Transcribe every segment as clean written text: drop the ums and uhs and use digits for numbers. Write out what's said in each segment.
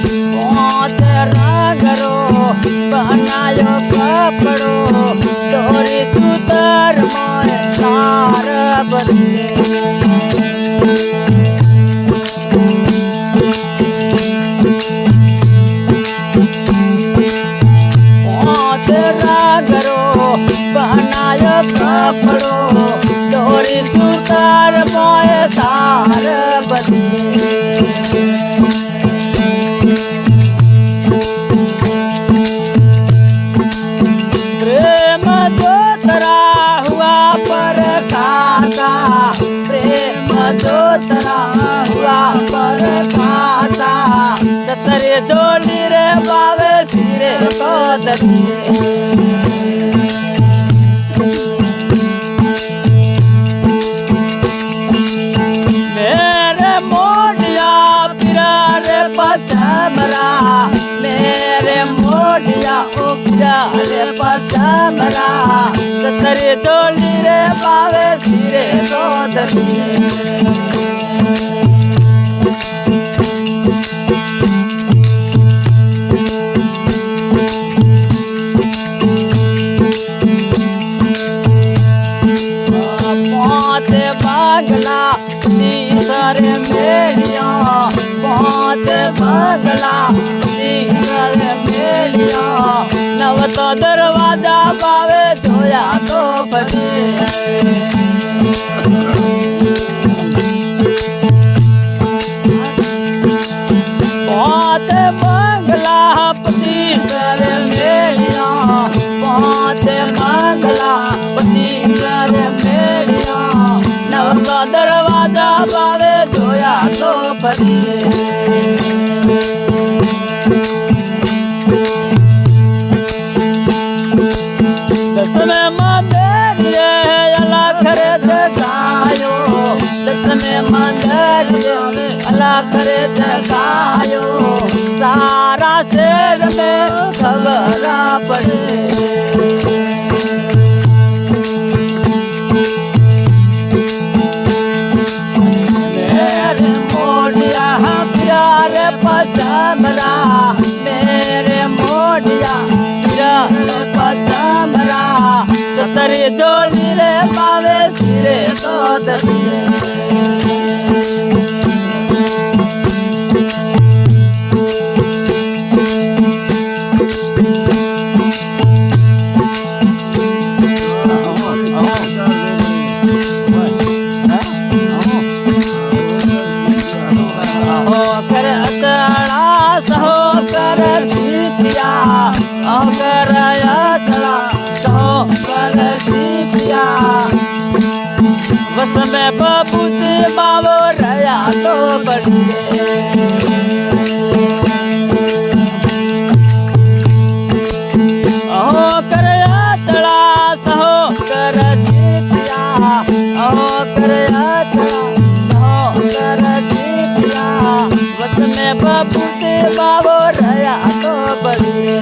मोत रंगरो बनायो कपड़ो डोरी सूतर मोय तार बदले मोत रंगरो बनायो कपड़ो डोरी सूतर मोय तार बदले प्रेम दोतरा हुआ पर खाता प्रेम दोतरा हुआ पर खाता सतरे डोली रे बावे सिरे को मेरे मोडिया पिरा रे पचमरा मेरे मोडिया उपजा रे पचमरा सतरे डोली रे बावे सिरे को पोते बगला तीसर मेलिया पोते बगला तीसर मेलिया नव तो दरवाजा बावे धोया तो बजे पोते बगला तीसर मेलिया पोते बगला तीसर मेलिया नव का दरवाजा बावे धोया तो बजे दसमे मंदिर अला करे जगायो दसमे मंदिर अला करे जगायो सारा शेर में खबरा पड़े मेरे मोडिया प्यारे पचमरा मेरे मोडिया प्यारे पचमरा सतरे डोली रे बावे सिरे को कर अतड़ा सहो कर सीपिया कर अतड़ा सहो कर सीपिया बस में बबूत बाबो रया तो बढ़िए कर अतड़ा सहो कर सीपिया कर अतड़ा सहो कर सीपिया बस में बबूत बाबो रया तो बढ़िए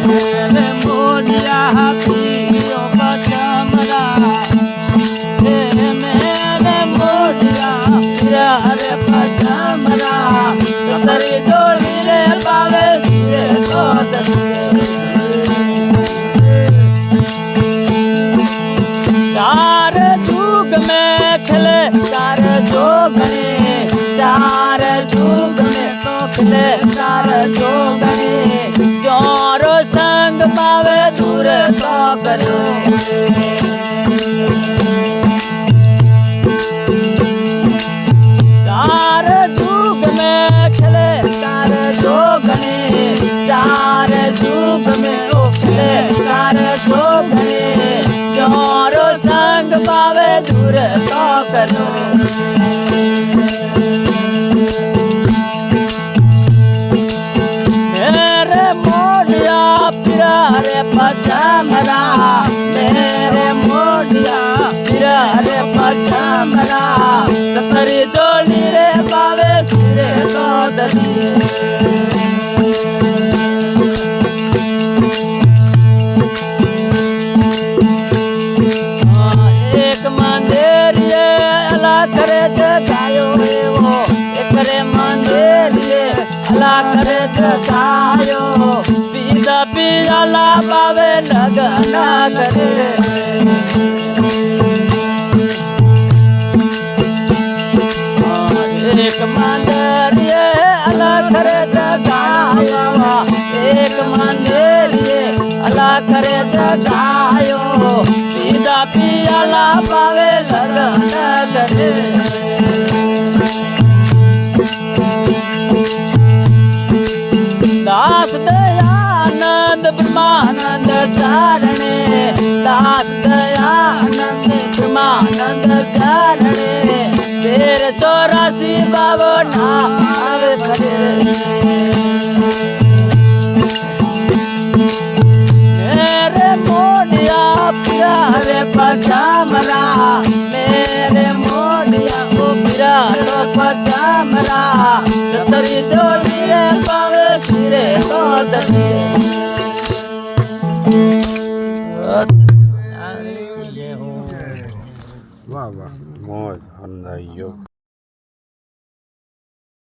मेरे मोडिया पियो पचमरा मेरे मोडिया प्यारे पचमरा सतरे डोली रे बावे सिरे को चार जुग में खले चार जोगने चार जुग में तो खले चार जोगने जोरो संग पावे दूर तो करो चार जुग में खले चार जोगने चार जुग में तो खले चार जोगने जोरो संग पावे दूर तो करो मेरे मोडिया प्यारे पचमरा मेरे मोडिया प्यारे पचमरा सतरी डोली रे बावे सिरे तो एक मंदिर ये अला करे जगाया जगायो एवो एकरे मंदिरिए अला करे जगायो पीदा पियाला पावे लगना करे एक मंदिरिए अला करे जगायो एक मंदिरिए अला करे जगायो पीदा पियाला पावे लगना करे दास दयानंद ब्रह्मानंद चारणे दास दयानंद ब्रह्मानंद चारणे तेरे 84 बाबो नाम करे मेरे मोडिया प्यारे पचामरा मेरे मोडिया को प्यारो पचामरा तरी डोली रे पावे फिरे तो दे વાહ વાહ મોજ હરનાઈ યો